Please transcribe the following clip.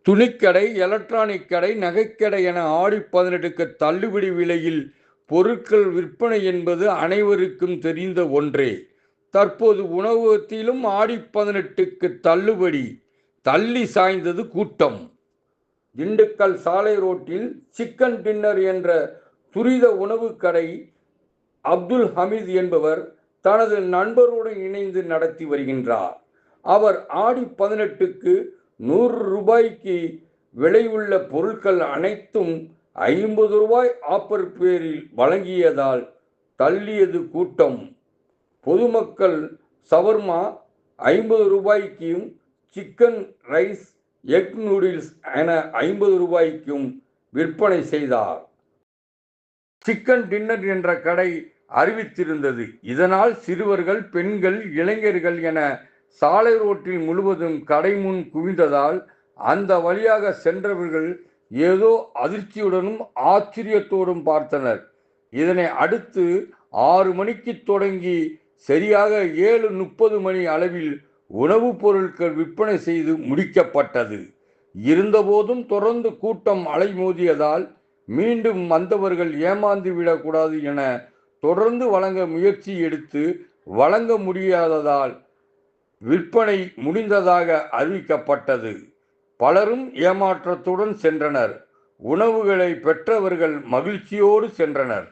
துணிக்கடை, எலக்ட்ரானிக் கடை, நகைக்கடை என ஆடி 18க்கு தள்ளுபடி விலையில் பொருட்கள் விற்பனை என்பது அனைவருக்கும் தெரிந்த ஒன்றே. தற்போது உணவகத்திலும் ஆடி 18க்கு தள்ளுபடி. தள்ளி சாய்ந்தது கூட்டம். திண்டுக்கல் சாலை ரோட்டில் சிக்கன் டின்னர் என்ற துரித உணவு கடை அப்துல் ஹமீத் என்பவர் தனது நண்பருடன் இணைந்து நடத்தி வருகின்றார். அவர் ஆடி 18க்கு 100 ரூபாய்க்கு விலையுள்ள பொருட்கள் அனைத்தும் 50 ரூபாய் ஆஃபர் பேரில் வழங்கியதால் தள்ளியது கூட்டம். பொதுமக்கள் சவர்மா 50 ரூபாய்க்கும், சிக்கன் ரைஸ், எக் நூடில்ஸ் என 50 ரூபாய்க்கும் விற்பனை செய்தார். சிக்கன் டின்னர் என்ற கடை அறிவித்திருந்தது. இதனால் சிறுவர்கள், பெண்கள், இளைஞர்கள் என சாலை ரோட்டில் முழுவதும் கடை முன் குவிந்ததால் அந்த வழியாக சென்றவர்கள் ஏதோ அதிர்ச்சியுடனும் ஆச்சரியத்தோடும் பார்த்தனர். இதனை அடுத்து 6 மணிக்கு தொடங்கி சரியாக 7:30 மணி அளவில் உணவுப் பொருட்கள் விற்பனை செய்து முடிக்கப்பட்டது. இருந்தபோதும் தொடர்ந்து கூட்டம் அலைமோதியதால் மீண்டும் வந்தவர்கள் ஏமாந்து விடக்கூடாது என தொடர்ந்து வழங்க முயற்சி எடுத்து வழங்க முடியாததால் விற்பனை முடிந்ததாக அறிவிக்கப்பட்டது. பலரும் ஏமாற்றத்துடன் சென்றனர். உணவுகளை பெற்றவர்கள் மகிழ்ச்சியோடு சென்றனர்.